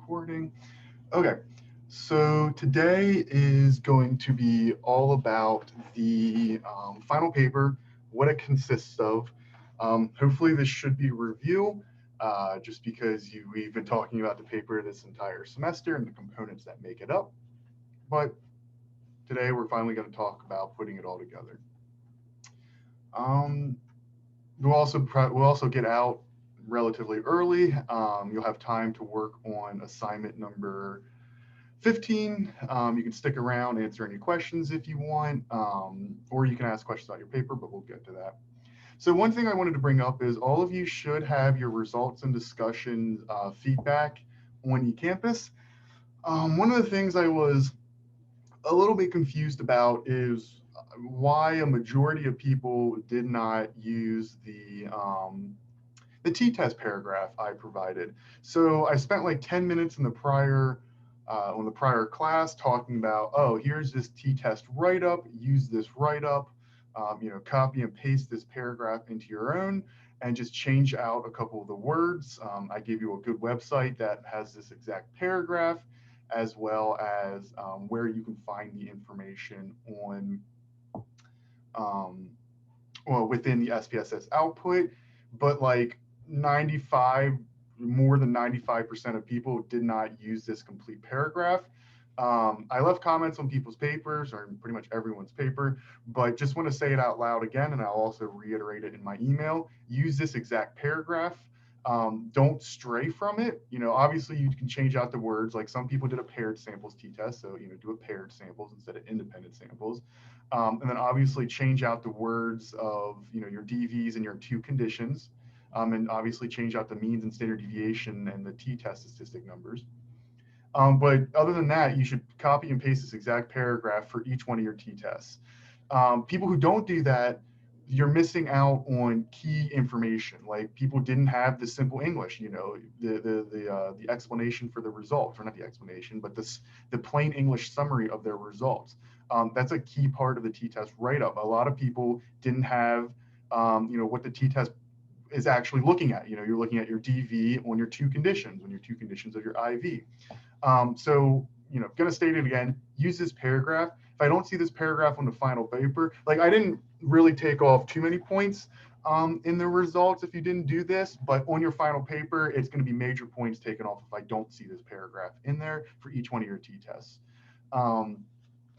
recording. Okay, so today is going to be all about the final paper, what it consists of. Hopefully this should be a review, just because we've been talking about the paper this entire semester and the components that make it up. But today we're finally going to talk about putting it all together. Um, we'll also get out relatively early. You'll have time to work on assignment number 15. You can stick around, answer any questions if you want, or you can ask questions about your paper, but we'll get to that. So one thing I wanted to bring up is all of you should have your results and discussion feedback on eCampus. One of the things I was a little bit confused about is why a majority of people did not use the t-test paragraph I provided. So I spent like 10 minutes in the prior on the prior class talking about, oh, here's this t-test write-up, use this write-up, copy and paste this paragraph into your own and just change out a couple of the words. I gave you a good website that has this exact paragraph, as well as where you can find the information on within the SPSS output. But like 95, more than 95% of people did not use this complete paragraph. I left comments on people's papers, or pretty much everyone's paper, but just want to say it out loud again, and I'll also reiterate it in my email. Use this exact paragraph. Don't stray from it. Obviously you can change out the words. Like some people did a paired samples t-test, so do a paired samples instead of independent samples. And then obviously change out the words of your DVs and your two conditions, and obviously change out the means and standard deviation and the t-test statistic numbers. But other than that, you should copy and paste this exact paragraph for each one of your t-tests. People who don't do that, you're missing out on key information. Like people didn't have the simple English, the explanation for the results, or not the explanation, but the plain English summary of their results. That's a key part of the t-test write-up. A lot of people didn't have, what the t-test is actually looking at. You're looking at your DV on your two conditions, on your two conditions of your IV. So, going to state it again, use this paragraph. If I don't see this paragraph on the final paper, like I didn't really take off too many points in the results if you didn't do this, but on your final paper, it's going to be major points taken off if I don't see this paragraph in there for each one of your t-tests.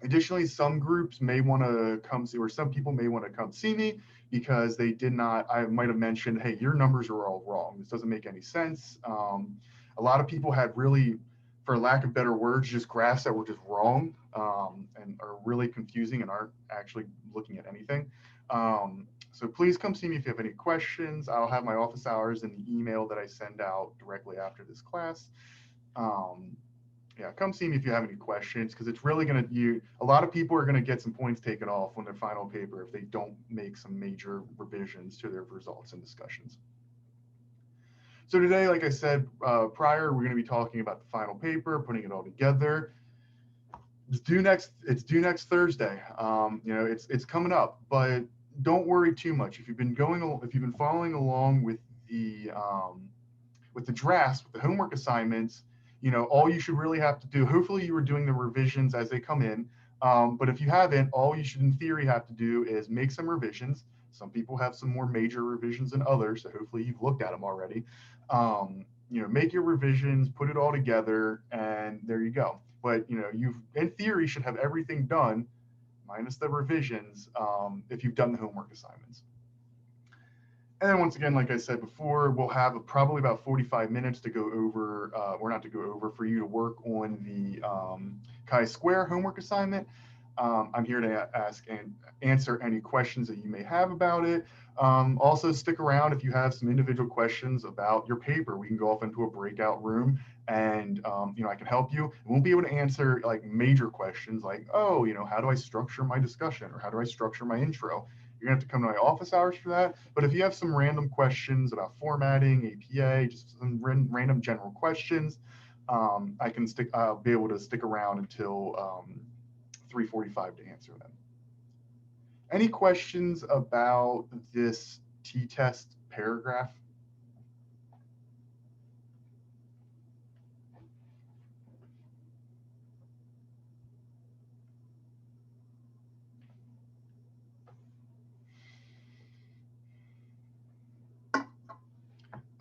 Additionally, some groups may want to come see, or some people may want to come see me because they did not, I might have mentioned, hey, your numbers are all wrong. This doesn't make any sense. A lot of people had really, for lack of better words, just graphs that were just wrong and are really confusing and aren't actually looking at anything. So please come see me if you have any questions. I'll have my office hours in the email that I send out directly after this class. Yeah, come see me if you have any questions, because it's really going to, a lot of people are going to get some points taken off on their final paper if they don't make some major revisions to their results and discussions. So today, like I said prior, we're going to be talking about the final paper, putting it all together. It's due next Thursday. It's coming up, but don't worry too much. If you've been following along with the drafts, with the homework assignments, all you should really have to do, hopefully you were doing the revisions as they come in, but if you haven't, all you should in theory have to do is make some revisions. Some people have some more major revisions than others, so hopefully you've looked at them already. Make your revisions, put it all together, and there you go. But you in theory should have everything done, minus the revisions, if you've done the homework assignments. And then once again, like I said before, we'll have probably about 45 minutes to go over, or not to go over, for you to work on the chi-square homework assignment. I'm here to ask and answer any questions that you may have about it. Also, stick around if you have some individual questions about your paper. We can go off into a breakout room, and I can help you. We won't be able to answer like major questions like, oh, how do I structure my discussion, or how do I structure my intro? You're gonna have to come to my office hours for that. But if you have some random questions about formatting, APA, just some random general questions, I'll be able to stick around until 3:45 to answer them. Any questions about this t-test paragraph?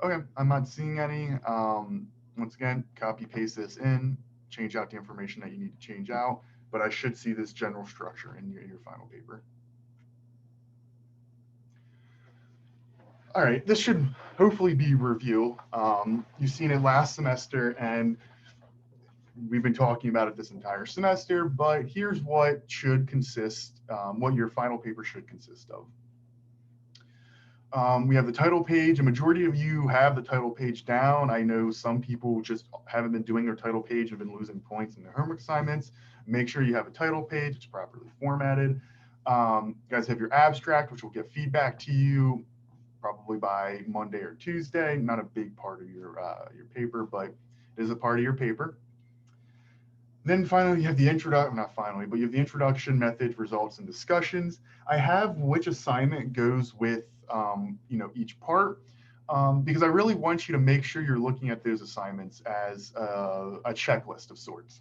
Okay, I'm not seeing any. Once again, copy paste this in, change out the information that you need to change out, but I should see this general structure in your final paper. All right, this should hopefully be review. You've seen it last semester, and we've been talking about it this entire semester, but here's what should consist, what your final paper should consist of. We have the title page. A majority of you have the title page down. I know some people just haven't been doing their title page and have been losing points in their homework assignments. Make sure you have a title page. It's properly formatted. You guys have your abstract, which will get feedback to you probably by Monday or Tuesday. Not a big part of your paper, but it is a part of your paper. Then finally, you have the introduction, not finally, but you have the introduction, methods, results, and discussions. I have which assignment goes with each part, because I really want you to make sure you're looking at those assignments as a checklist of sorts.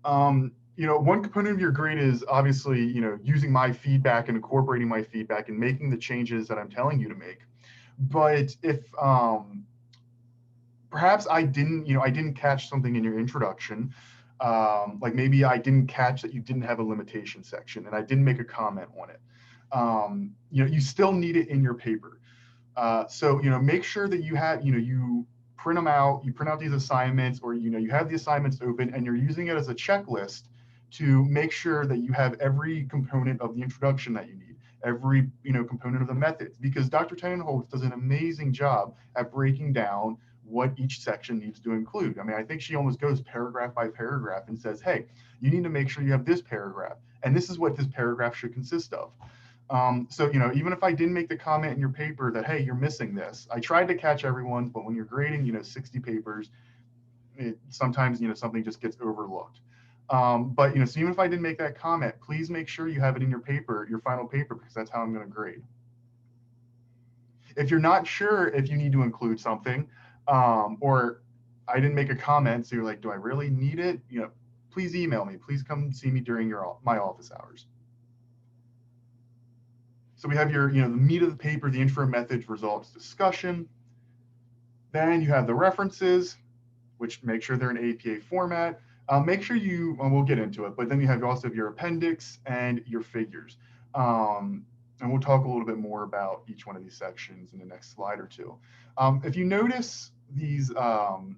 One component of your grade is obviously, using my feedback and incorporating my feedback and making the changes that I'm telling you to make. But if perhaps I didn't catch something in your introduction, like maybe I didn't catch that you didn't have a limitation section and I didn't make a comment on it. You still need it in your paper. So make sure that you have, you print them out, you print out these assignments, or you have the assignments open and you're using it as a checklist to make sure that you have every component of the introduction that you need, every component of the methods, because Dr. Tenenholz does an amazing job at breaking down what each section needs to include. I mean, I think she almost goes paragraph by paragraph and says, hey, you need to make sure you have this paragraph, and this is what this paragraph should consist of. So, even if I didn't make the comment in your paper that, hey, you're missing this, I tried to catch everyone's, but when you're grading, 60 papers, sometimes, something just gets overlooked. But, so even if I didn't make that comment, please make sure you have it in your paper, your final paper, because that's how I'm going to grade. If you're not sure if you need to include something, or I didn't make a comment, so you're like, do I really need it? Please email me. Please come see me during my office hours. So we have your, the meat of the paper, the intro, methods, results, discussion. Then you have the references, which make sure they're in APA format. Make sure we'll get into it, but then you have also your appendix and your figures. And we'll talk a little bit more about each one of these sections in the next slide or two. If you notice these little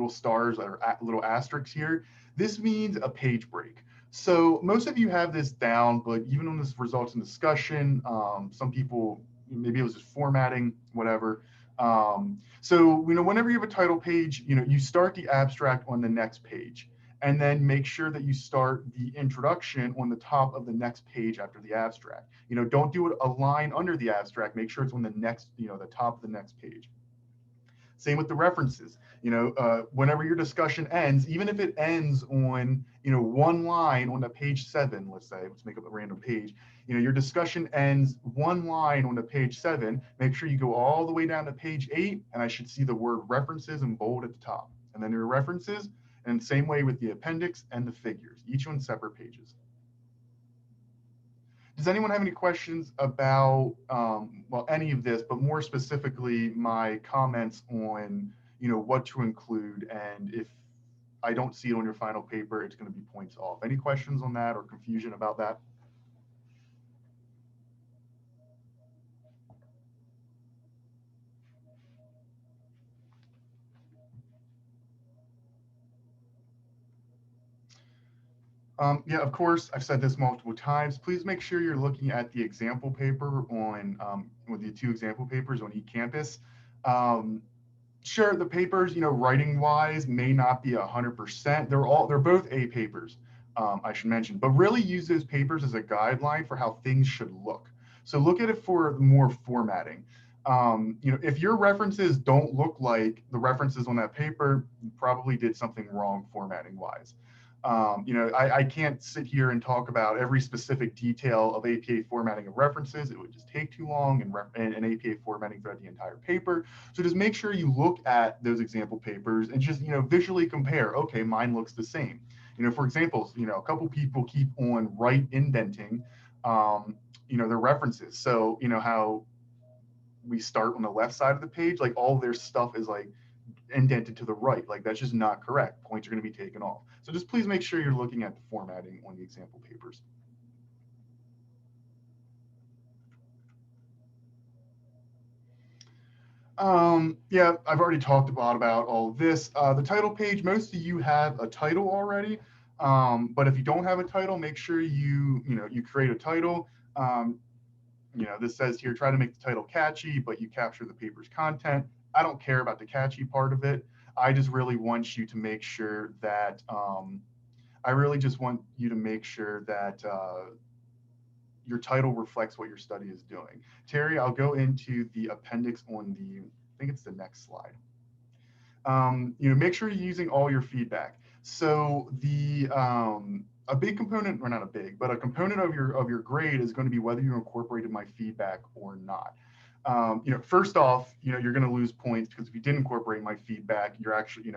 stars or little asterisks here, this means a page break. So most of you have this down, but even on this results and discussion, some people, maybe it was just formatting, whatever. So, whenever you have a title page, you start the abstract on the next page, and then make sure that you start the introduction on the top of the next page after the abstract. Don't do it a line under the abstract. Make sure it's on the next, the top of the next page. Same with the references. Whenever your discussion ends, even if it ends on, one line on the page 7, let's make up a random page, your discussion ends one line on the page 7, make sure you go all the way down to page 8, and I should see the word references in bold at the top. And then your references, and same way with the appendix and the figures, each on separate pages. Does anyone have any questions about, any of this, but more specifically my comments on, what to include, and if I don't see it on your final paper, it's going to be points off. Any questions on that or confusion about that? Yeah, of course, I've said this multiple times. Please make sure you're looking at the example paper on, with the 2 example papers on eCampus. Sure, the papers, writing wise may not be 100%. They're both A papers, I should mention, but really use those papers as a guideline for how things should look. So look at it for more formatting. If your references don't look like the references on that paper, you probably did something wrong formatting wise. I can't sit here and talk about every specific detail of APA formatting of references. It would just take too long, and APA formatting throughout the entire paper. So just make sure you look at those example papers and just, visually compare. Okay, mine looks the same. For example, a couple people keep on right indenting, their references. So, how we start on the left side of the page, like all their stuff is like indented to the right. Like that's just not correct. Points are going to be taken off. So just please make sure you're looking at the formatting on the example papers. Yeah, I've already talked about all of this. The title page, most of you have a title already. But if you don't have a title, make sure you create a title. This says here, try to make the title catchy, but you capture the paper's content. I don't care about the catchy part of it. I just really want you to make sure that your title reflects what your study is doing. Terry, I'll go into the appendix on I think it's the next slide. Make sure you're using all your feedback. So a big component, or not a big, but a component of your grade is going to be whether you incorporated my feedback or not. First off, you're going to lose points because if you didn't incorporate my feedback, you're actually,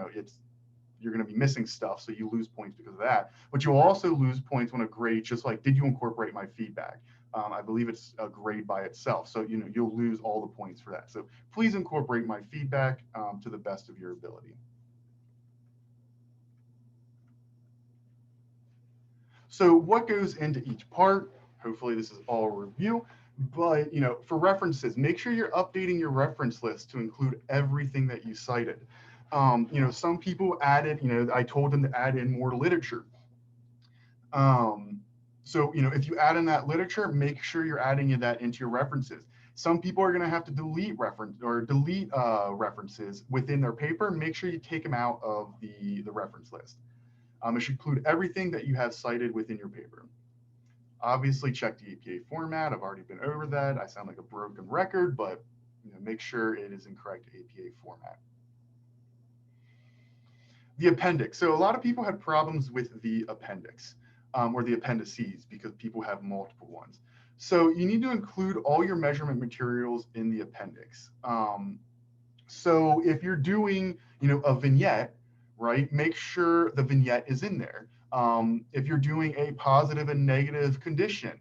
you're going to be missing stuff, so you lose points because of that. But you'll also lose points on a grade, just like, did you incorporate my feedback? I believe it's a grade by itself, so you'll lose all the points for that. So please incorporate my feedback to the best of your ability. So what goes into each part? Hopefully this is all a review. But for references, make sure you're updating your reference list to include everything that you cited. Some people added, I told them to add in more literature. So if you add in that literature, make sure you're adding that into your references. Some people are going to have to delete references within their paper. Make sure you take them out of the reference list. It should include everything that you have cited within your paper. Obviously, check the APA format. I've already been over that. I sound like a broken record, but make sure it is in correct APA format. The appendix. So a lot of people had problems with the appendix or the appendices because people have multiple ones. So you need to include all your measurement materials in the appendix. So if you're doing, a vignette, right, make sure the vignette is in there. If you're doing a positive and negative condition,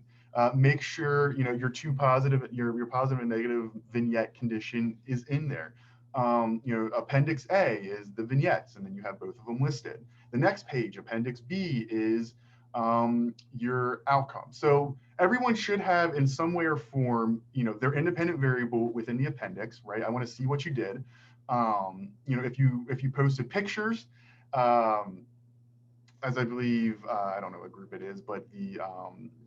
make sure your positive and negative vignette condition is in there. Appendix A is the vignettes, and then you have both of them listed. The next page, Appendix B, is your outcome. So everyone should have, in some way or form, their independent variable within the appendix, right? I want to see what you did. If you posted pictures, as I believe, I don't know what group it is, but the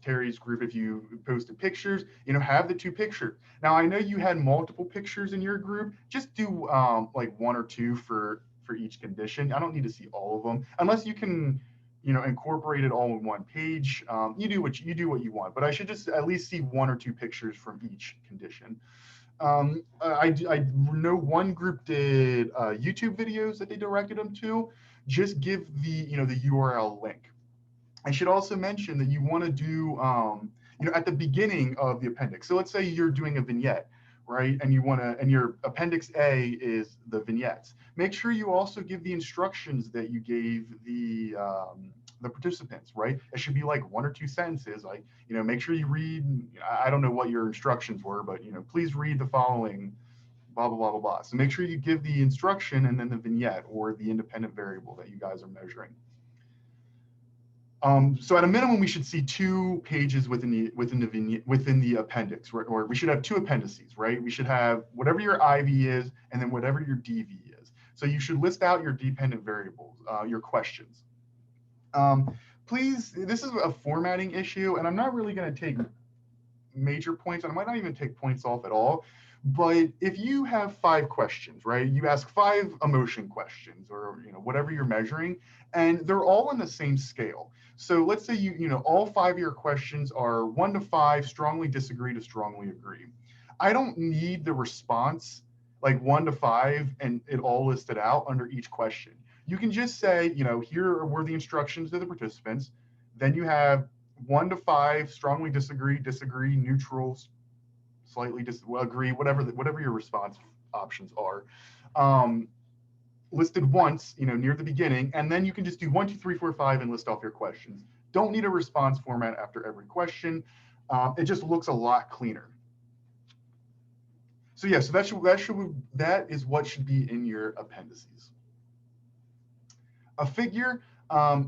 Terry's group, if you posted pictures, have the two pictures. Now, I know you had multiple pictures in your group. Just do like one or two for each condition. I don't need to see all of them, unless you can, incorporate it all in one page. You do what you want, but I should just at least see one or two pictures from each condition. I know one group did YouTube videos that they directed them to. Just give the the URL link. I should also mention that you want to do at the beginning of the appendix. So let's say you're doing a vignette, right? And your appendix A is the vignettes. Make sure you also give the instructions that you gave the participants, right? It should be like one or two sentences. Like make sure you read. I don't know what your instructions were, but please read the following. Blah, blah, blah, blah, blah. So make sure you give the instruction and then the vignette or the independent variable that you guys are measuring. So at a minimum, we should see 2 pages within the appendix, right? Or we should have 2 appendices, right? We should have whatever your IV is and then whatever your DV is. So you should list out your dependent variables, your questions. Please, this is a formatting issue, and I'm not really going to take major points, and I might not even take points off at all. But if you have 5 questions, right, you ask 5 emotion questions or whatever you're measuring, and they're all on the same scale. So let's say all 5 of your questions are 1 to 5, strongly disagree to strongly agree. I don't need the response like 1 to 5 and it all listed out under each question. You can just say, here were the instructions to the participants. Then you have 1 to 5, strongly disagree, neutral, slightly disagree, whatever your response options are, listed once, near the beginning, and then you can just do 1, 2, 3, 4, 5 and list off your questions. Don't need a response format after every question. It just looks a lot cleaner. So yeah, so that is what should be in your appendices. A figure,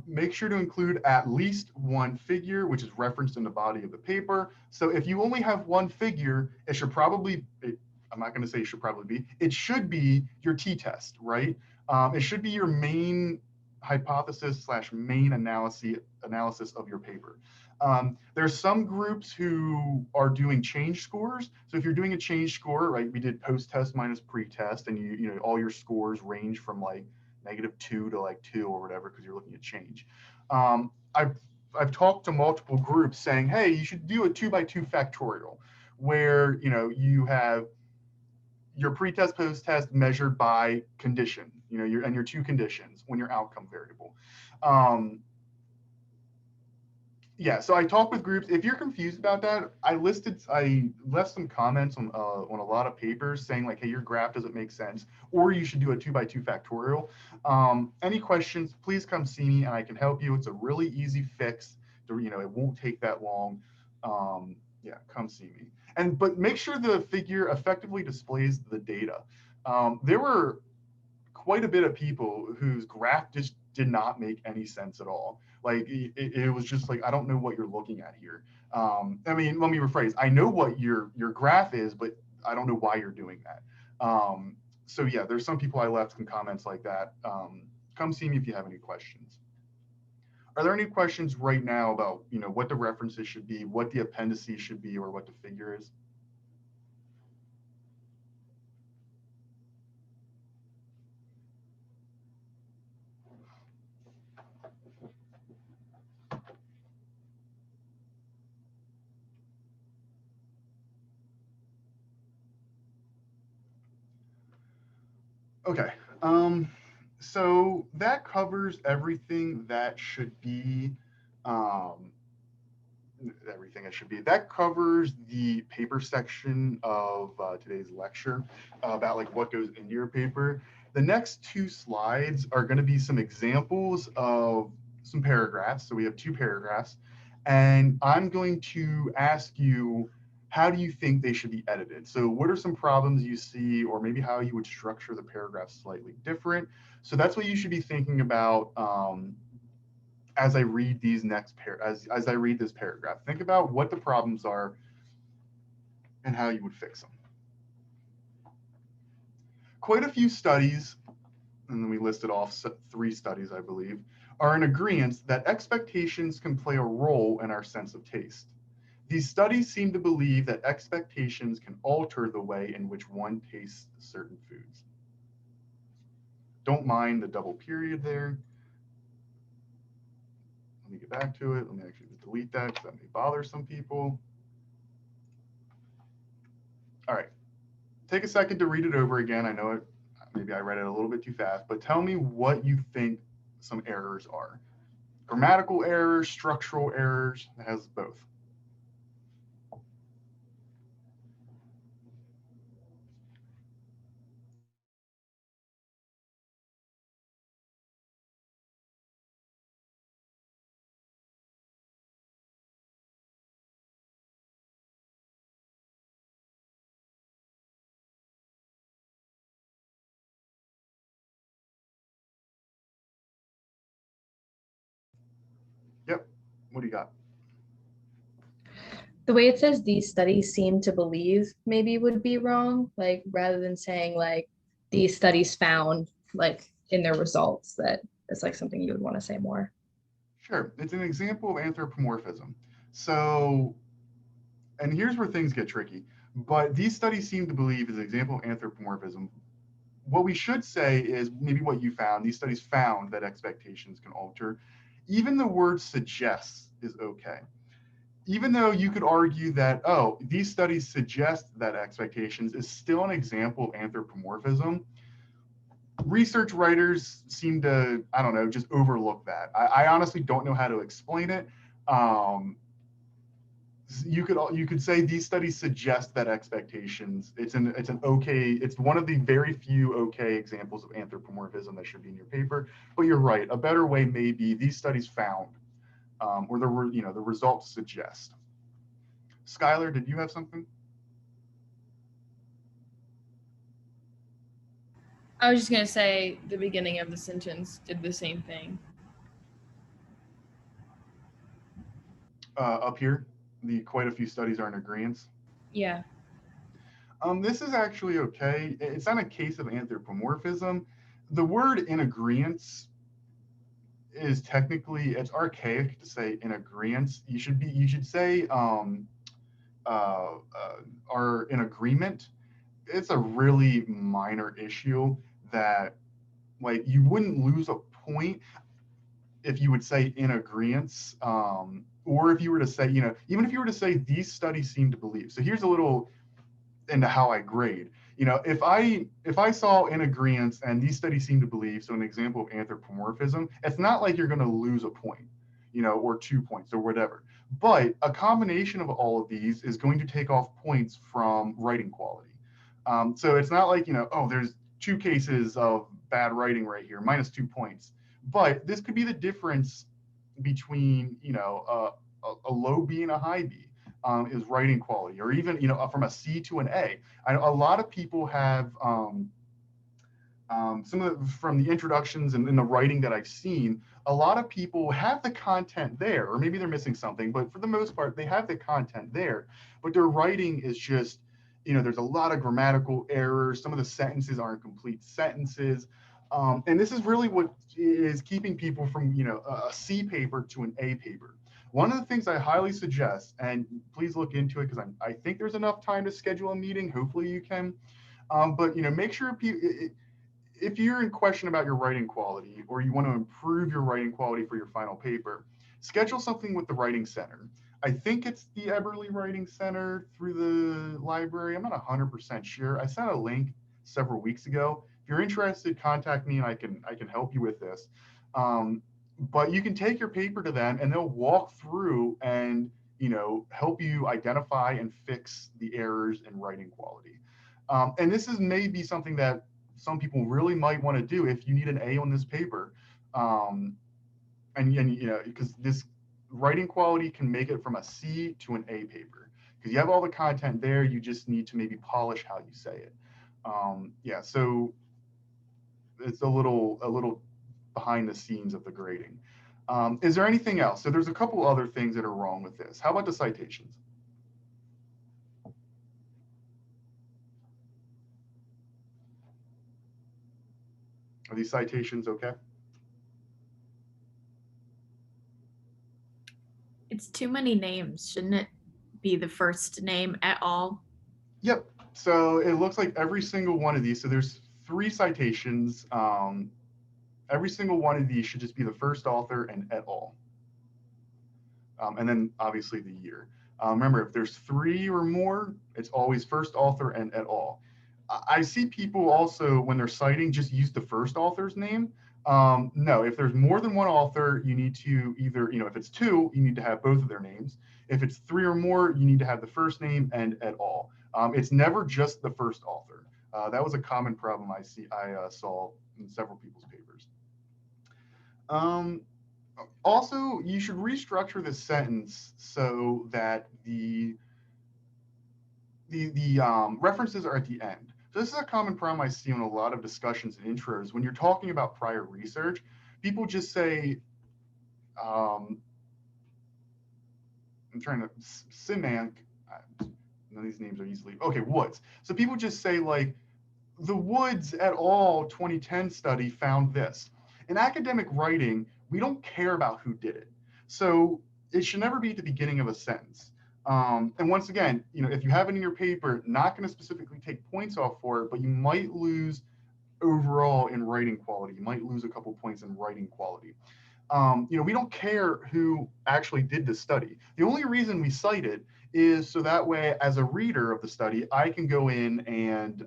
make sure to include at least one figure, which is referenced in the body of the paper. So if you only have one figure, it should probably, I'm not going to say it should probably be, it should be your t-test, right? It should be your main hypothesis slash main analysis of your paper. There's some groups who are doing change scores. So if you're doing a change score, right, we did post-test minus pre-test, and you know all your scores range from like -2 to like 2 or whatever, because you're looking at change. I've talked to multiple groups saying, hey, you should do a 2x2 factorial, where you have your pre-test, post-test measured by condition, your two conditions when your outcome variable. Yeah, so I talked with groups. If you're confused about that, I left some comments on a lot of papers saying like, hey, your graph doesn't make sense, or you should do a 2x2 factorial. Any questions, please come see me and I can help you. It's a really easy fix. It won't take that long. Yeah, come see me. But make sure the figure effectively displays the data. There were quite a bit of people whose graph just did not make any sense at all. Like it was just like, I don't know what you're looking at here. I mean, let me rephrase. I know what your graph is, but I don't know why you're doing that. So yeah, there's some people I left some comments like that. Come see me if you have any questions. Are there any questions right now about what the references should be, what the appendices should be, or what the figure is? Okay. So that covers everything that should be, um, That covers the paper section of today's lecture about like what goes into your paper. The next two slides are going to be some examples of some paragraphs. So we have two paragraphs, and I'm going to ask you, how do you think they should be edited? So what are some problems you see, or maybe how you would structure the paragraph slightly different? So that's what you should be thinking about as I read these as I read this paragraph. Think about what the problems are and how you would fix them. Quite a few studies, and then we listed off 3 studies, I believe, are in agreement that expectations can play a role in our sense of taste. These studies seem to believe that expectations can alter the way in which one tastes certain foods. Don't mind the double period there. Let me get back to it. Let me actually delete that because that may bother some people. All right. Take a second to read it over again. I know maybe I read it a little bit too fast, but tell me what you think some errors are. Grammatical errors, structural errors, it has both. Yep. What do you got? The way it says these studies seem to believe maybe would be wrong, like rather than saying like these studies found like in their results, that it's like something you would want to say more. Sure. It's an example of anthropomorphism. So, and here's where things get tricky. But these studies seem to believe is an example of anthropomorphism. What we should say is maybe what you found. These studies found that expectations can alter. Even the word suggests is okay. Even though you could argue that, oh, these studies suggest that expectations is still an example of anthropomorphism, research writers seem to, I don't know, just overlook that. I honestly don't know how to explain it. Um, you could say these studies suggest that expectations. It's one of the very few okay examples of anthropomorphism that should be in your paper. But you're right. A better way may be these studies found, or the results suggest. Skylar, did you have something? I was just gonna say the beginning of the sentence did the same thing. Up here, quite a few studies are in agreement. Yeah. This is actually okay. It's not a case of anthropomorphism. The word in agreement is technically, it's archaic to say in agreement. You should say are in agreement. It's a really minor issue that, like, you wouldn't lose a point if you would say in agreement, or if you were to say, even if you were to say these studies seem to believe. So here's a little into how I grade. If I saw in agreement and these studies seem to believe, so an example of anthropomorphism, it's not like you're going to lose a point, or 2 points or whatever. But a combination of all of these is going to take off points from writing quality. So it's not like, oh, there's 2 cases of bad writing right here, minus 2 points. But this could be the difference between, a low B and a high B. Is writing quality, or even from a C to an A. A lot of people have from the introductions and in the writing that I've seen, a lot of people have the content there, or maybe they're missing something, but for the most part, they have the content there, but their writing is just, there's a lot of grammatical errors. Some of the sentences aren't complete sentences. And this is really what is keeping people from, a C paper to an A paper. One of the things I highly suggest, and please look into it because I think there's enough time to schedule a meeting. Hopefully you can. But make sure if you're in question about your writing quality, or you want to improve your writing quality for your final paper, schedule something with the Writing Center. I think it's the Eberly Writing Center through the library. I'm not 100% sure. I sent a link several weeks ago. If you're interested, contact me and I can help you with this. But you can take your paper to them and they'll walk through and help you identify and fix the errors in writing quality. And this is maybe something that some people really might want to do if you need an A on this paper. Because this writing quality can make it from a C to an A paper, because you have all the content there. You just need to maybe polish how you say it. So it's a little behind the scenes of the grading. Is there anything else? So there's a couple other things that are wrong with this. How about the citations? Are these citations okay? It's too many names. Shouldn't it be the first name at all? Yep. So it looks like every single one of these, so there's 3 citations. Every single one of these should just be the first author and et al. And then obviously the year. Remember, if there's 3 or more, it's always first author and et al. I see people also, when they're citing, just use the first author's name. No, if there's more than one author, you need to either, if it's 2, you need to have both of their names. If it's 3 or more, you need to have the first name and et al. It's never just the first author. That was a common problem I saw in several people's papers. Also, you should restructure this sentence so that the references are at the end. So this is a common problem I see in a lot of discussions and intros. When you're talking about prior research, people just say, I'm trying to, Simank, none of these names are easily, okay, Woods. So people just say, like, the Woods et al. 2010 study found this. In academic writing, we don't care about who did it. So it should never be at the beginning of a sentence. And once again, if you have it in your paper, not going to specifically take points off for it, but you might lose overall in writing quality. You might lose a couple points in writing quality. We don't care who actually did the study. The only reason we cite it is so that way, as a reader of the study, I can go in and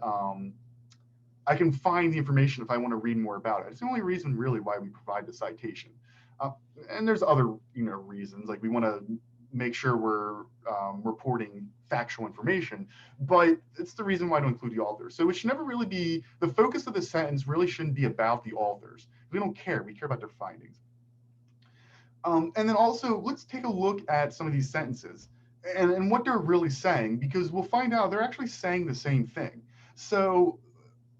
I can find the information if I want to read more about it. It's the only reason really why we provide the citation. And there's other reasons, like we want to make sure we're reporting factual information, but it's the reason why to include the authors. So it should never really be, the focus of the sentence really shouldn't be about the authors. We don't care, we care about their findings. And then also, let's take a look at some of these sentences and what they're really saying, because we'll find out they're actually saying the same thing. So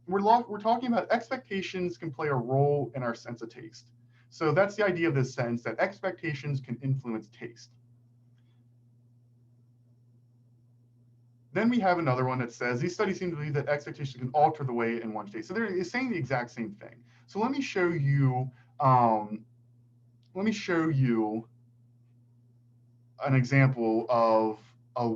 we're talking about expectations can play a role in our sense of taste. So that's the idea of this sentence, that expectations can influence taste. Then we have another one that says, these studies seem to believe that expectations can alter the way in one taste. So they're saying the exact same thing. So let me show you an example of a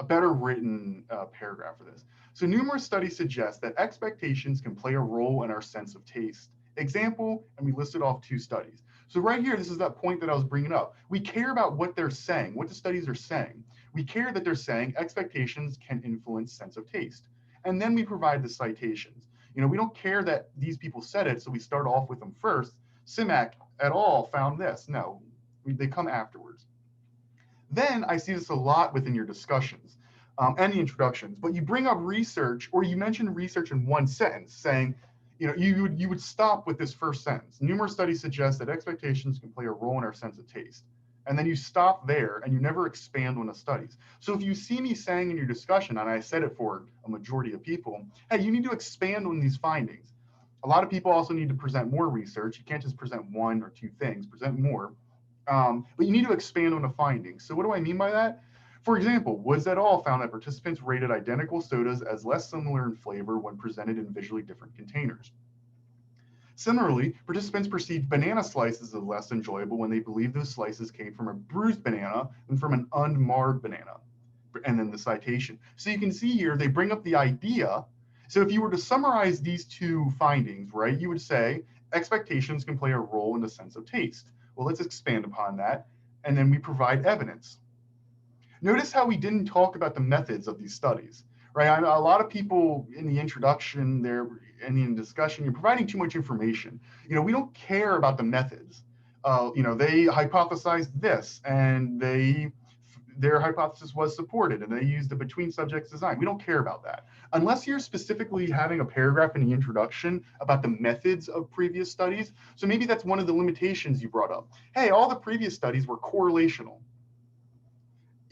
better written paragraph for this. So numerous studies suggest that expectations can play a role in our sense of taste. Example, and we listed off 2 studies. So right here, this is that point that I was bringing up. We care about what they're saying, what the studies are saying. We care that they're saying expectations can influence sense of taste. And then we provide the citations. We don't care that these people said it, so we start off with them first. CIMAC et al. Found this. No, they come afterwards. Then I see this a lot within your discussions and the introductions, but you bring up research, or you mention research in one sentence saying, you would stop with this first sentence. Numerous studies suggest that expectations can play a role in our sense of taste. And then you stop there and you never expand on the studies. So if you see me saying in your discussion, and I said it for a majority of people, hey, you need to expand on these findings. A lot of people also need to present more research. You can't just present 1 or 2 things, present more. But you need to expand on the findings. So what do I mean by that? For example, Woods et al. Found that participants rated identical sodas as less similar in flavor when presented in visually different containers. Similarly, participants perceived banana slices as less enjoyable when they believed those slices came from a bruised banana than from an unmarred banana. And then the citation. So you can see here, they bring up the idea. So if you were to summarize these 2 findings, right, you would say expectations can play a role in the sense of taste. Well, let's expand upon that. And then we provide evidence. Notice how we didn't talk about the methods of these studies, right? I know a lot of people in the introduction there, in the discussion, you're providing too much information. We don't care about the methods. They hypothesized this, and their hypothesis was supported, and they used the between subjects design. We don't care about that. Unless you're specifically having a paragraph in the introduction about the methods of previous studies. So maybe that's one of the limitations you brought up. Hey, all the previous studies were correlational.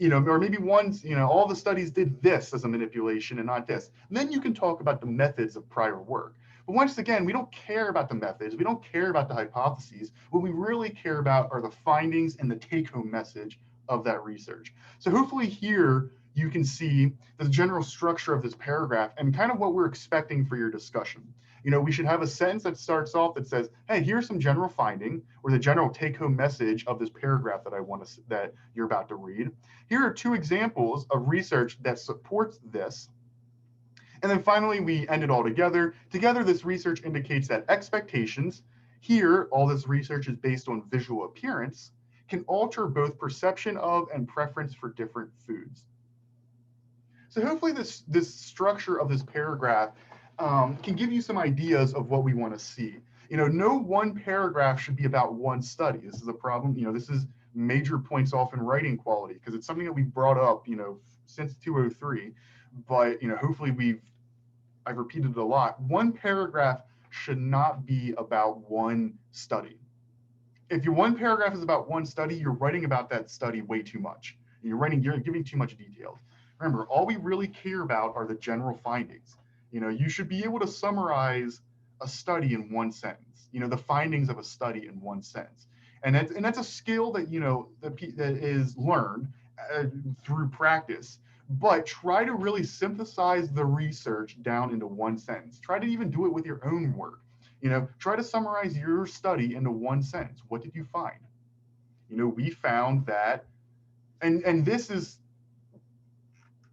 Or maybe all the studies did this as a manipulation and not this. And then you can talk about the methods of prior work. But once again, we don't care about the methods. We don't care about the hypotheses. What we really care about are the findings and the take-home message of that research. So hopefully here you can see the general structure of this paragraph and kind of what we're expecting for your discussion. We should have a sentence that starts off that says, hey, here's some general finding or the general take-home message of this paragraph that you're about to read. Here are 2 examples of research that supports this. And then finally, we end it all together. Together, this research indicates that expectations, here, all this research is based on visual appearance, can alter both perception of and preference for different foods. So hopefully this structure of this paragraph can give you some ideas of what we want to see. No one paragraph should be about one study. This is a problem. This is major points off in writing quality because it's something that we've brought up, since 203. But hopefully I've repeated it a lot. One paragraph should not be about one study. If your one paragraph is about one study, you're writing about that study way too much. You're giving too much detail. Remember, all we really care about are the general findings. You should be able to summarize a study in one sentence, the findings of a study in one sentence. And that's a skill that, that is learned through practice. But try to really synthesize the research down into one sentence. Try to even do it with your own work. Try to summarize your study into one sentence. What did you find? We found that, and this is,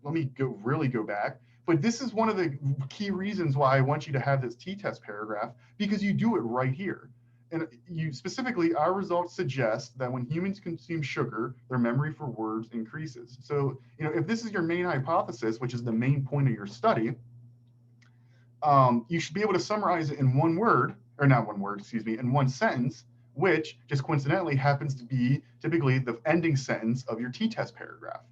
let me go back. But this is one of the key reasons why I want you to have this t-test paragraph, because you do it right here. And you specifically, our results suggest that when humans consume sugar, their memory for words increases. So, if this is your main hypothesis, which is the main point of your study, you should be able to summarize it in one word, or not one word, excuse me, in one sentence, which just coincidentally happens to be typically the ending sentence of your t-test paragraph.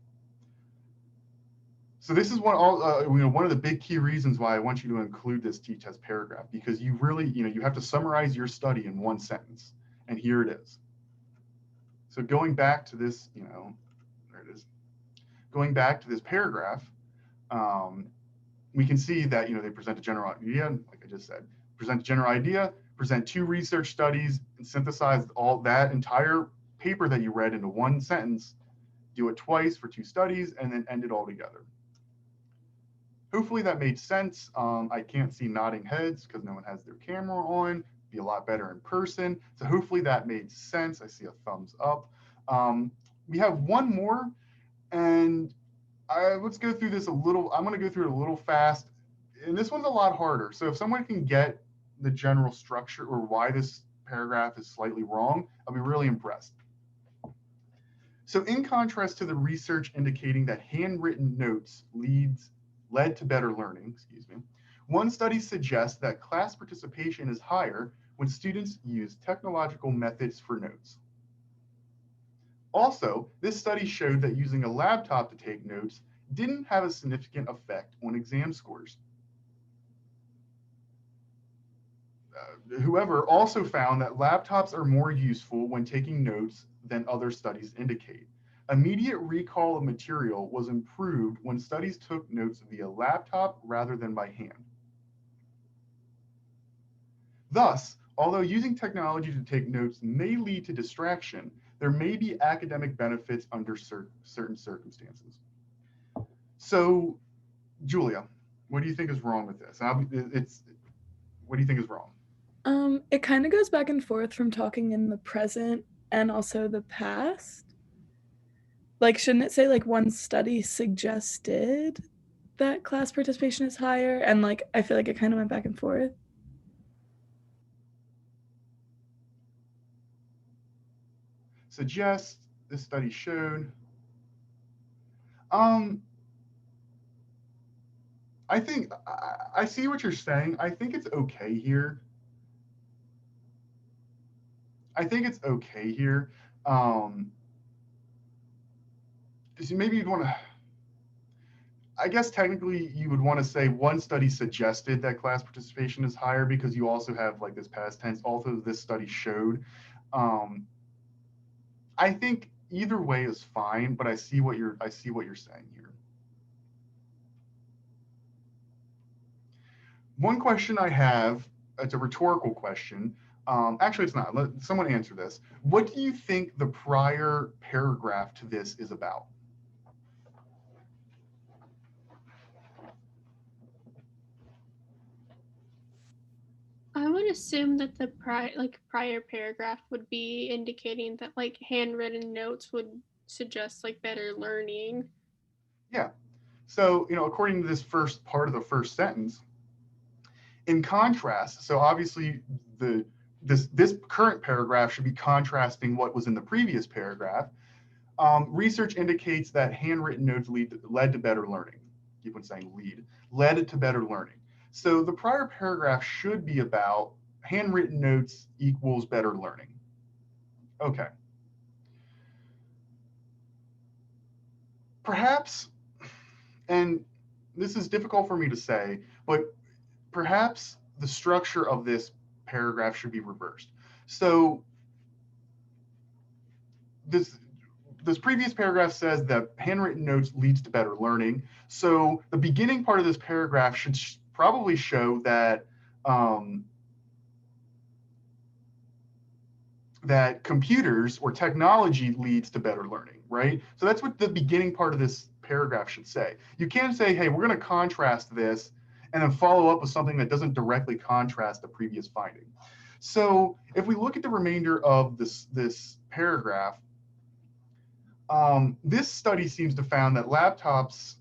So this is one of the big key reasons why I want you to include this t-test paragraph, because you really, you have to summarize your study in one sentence, and here it is. So going back to this, there it is. Going back to this paragraph, we can see that, they present a general idea, like I just said, present a general idea, present 2 research studies, and synthesize all that entire paper that you read into 1 sentence, do it twice for 2 studies, and then end it all together. Hopefully that made sense. I can't see nodding heads because no one has their camera on. Be a lot better in person. So hopefully that made sense. I see a thumbs up. We have one more, and let's go through this a little. I'm going to go through it a little fast, and this one's a lot harder. So if someone can get the general structure or why this paragraph is slightly wrong, I'll be really impressed. So in contrast to the research indicating that handwritten notes led to better learning, one study suggests that class participation is higher when students use technological methods for notes. Also, this study showed that using a laptop to take notes didn't have a significant effect on exam scores. Whoever also found that laptops are more useful when taking notes than other studies indicate. Immediate recall of material was improved when studies took notes via laptop rather than by hand. Thus, although using technology to take notes may lead to distraction, there may be academic benefits under certain circumstances. So, Julia, what do you think is wrong with this? What do you think is wrong? It kind of goes back and forth from talking in the present and also the past. Like, shouldn't it say, like, one study suggested that class participation is higher? And, like, I feel like it kind of went back and forth. Suggest, this study showed. I think, I see what you're saying. I think it's okay here. So maybe you'd want to, I guess technically you would want to say one study suggested that class participation is higher because you also have like this past tense, although this study showed. I think either way is fine, but I see what you're saying here. One question I have, it's a rhetorical question. Actually, it's not. Let someone answer this. What do you think the prior paragraph to this is about? I would assume that the prior paragraph would be indicating that like handwritten notes would suggest like better learning. Yeah. So, according to this first part of the first sentence, in contrast, so obviously this current paragraph should be contrasting what was in the previous paragraph. Research indicates that handwritten notes led to better learning. Keep on saying led to better learning. So the prior paragraph should be about handwritten notes equals better learning. Okay. Perhaps, and this is difficult for me to say, but perhaps the structure of this paragraph should be reversed. So this previous paragraph says that handwritten notes leads to better learning. So the beginning part of this paragraph should probably show that that computers or technology leads to better learning, right? So that's what the beginning part of this paragraph should say. You can't say, hey, we're going to contrast this and then follow up with something that doesn't directly contrast the previous finding. So if we look at the remainder of this paragraph, this study seems to found that laptops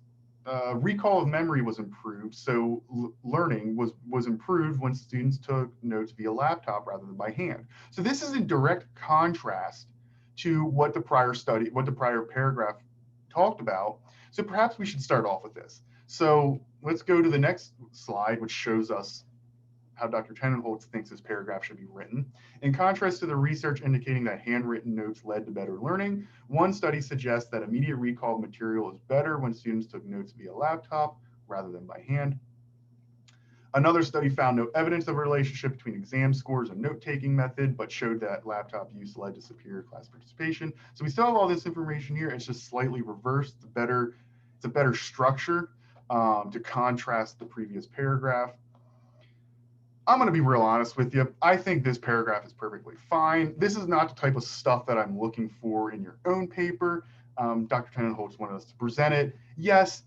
recall of memory was improved, so learning was improved when students took notes via laptop rather than by hand. So this is in direct contrast to what the prior paragraph talked about. So perhaps we should start off with this. So let's go to the next slide, which shows us how Dr. Tenenholtz thinks this paragraph should be written. In contrast to the research indicating that handwritten notes led to better learning, one study suggests that immediate recall of material is better when students took notes via laptop rather than by hand. Another study found no evidence of a relationship between exam scores and note-taking method, but showed that laptop use led to superior class participation. So we still have all this information here. It's just slightly reversed. It's a better structure. to contrast the previous paragraph. I'm going to be real honest with you. I think this paragraph is perfectly fine. This is not the type of stuff that I'm looking for in your own paper. Dr. Tenenholtz wanted us to present it. Yes,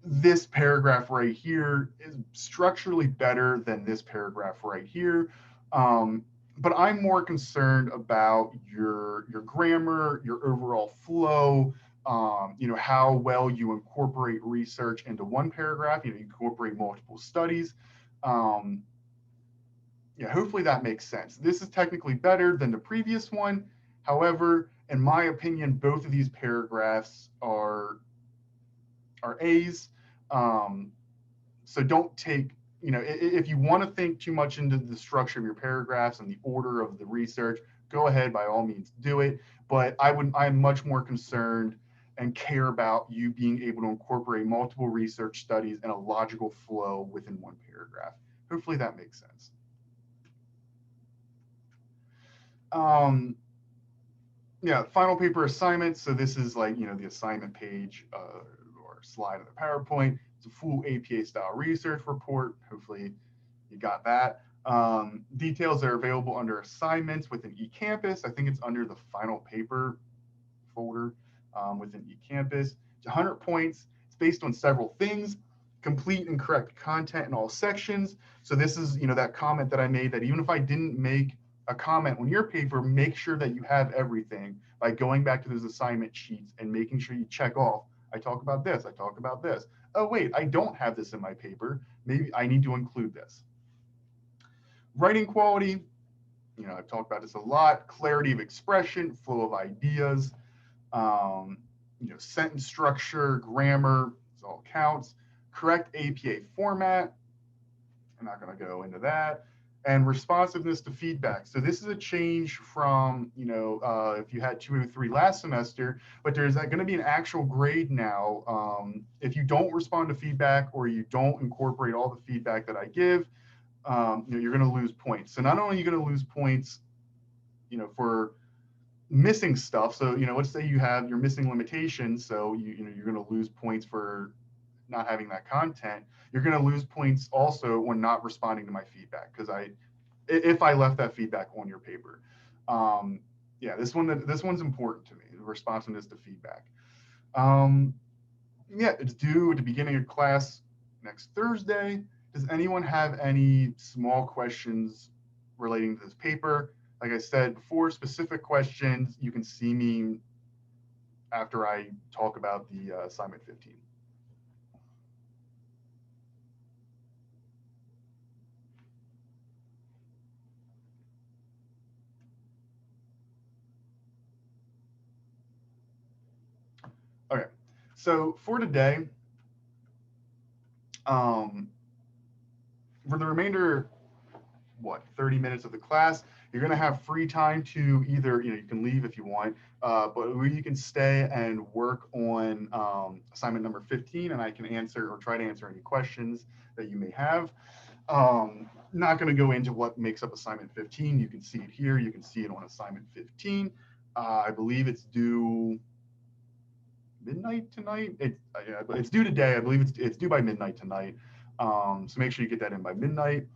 this paragraph right here is structurally better than this paragraph right here. But I'm more concerned about your grammar, your overall flow, how well you incorporate research into one paragraph, you incorporate multiple studies. Yeah, hopefully that makes sense. This is technically better than the previous one. However, in my opinion, both of these paragraphs are A's. So don't take, if you want to think too much into the structure of your paragraphs and the order of the research, go ahead, by all means, do it. But I'm much more concerned and care about you being able to incorporate multiple research studies in a logical flow within one paragraph. Hopefully that makes sense. Yeah, final paper assignment. So this is like, the assignment page or slide of the PowerPoint. It's a full APA style research report. Hopefully you got that. Details are available under assignments within eCampus. I think it's under the final paper folder within eCampus. It's 100 points. It's based on several things: complete and correct content in all sections. So this is, that comment that I made, that even if I didn't make a comment on your paper, make sure that you have everything by going back to those assignment sheets and making sure you check off. I talk about this, I talk about this. Oh wait, I don't have this in my paper. Maybe I need to include this. Writing quality, I've talked about this a lot. Clarity of expression, flow of ideas, sentence structure, grammar, this all counts. Correct APA format, I'm not going to go into that. And responsiveness to feedback. So this is a change from, if you had 203 last semester, but there's going to be an actual grade now. If you don't respond to feedback or you don't incorporate all the feedback that I give, you're going to lose points. So not only are you going to lose points, for missing stuff. So, let's say you're missing limitations. So you're going to lose points for not having that content. You're going to lose points also when not responding to my feedback, because if I left that feedback on your paper. Yeah, this one's important to me, the responsiveness to feedback. Yeah, it's due at the beginning of class next Thursday. Does anyone have any small questions relating to this paper? Like I said before, specific questions, you can see me after I talk about the assignment 15. Okay, so for today, for the remainder, 30 minutes of the class, you're going to have free time to either, you can leave if you want, but you can stay and work on assignment number 15, and I can answer or try to answer any questions that you may have. Not going to go into what makes up assignment 15. You can see it here. You can see it on assignment 15. I believe it's due midnight tonight. It's due today. I believe it's due by midnight tonight. So make sure you get that in by midnight.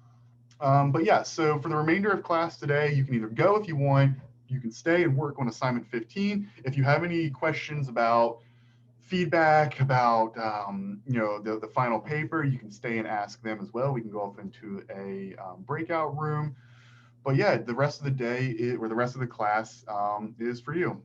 But yeah, so for the remainder of class today, you can either go if you want, you can stay and work on assignment 15. If you have any questions about feedback, about the final paper, you can stay and ask them as well. We can go off into a breakout room. But yeah, the rest of the day or the rest of the class is for you.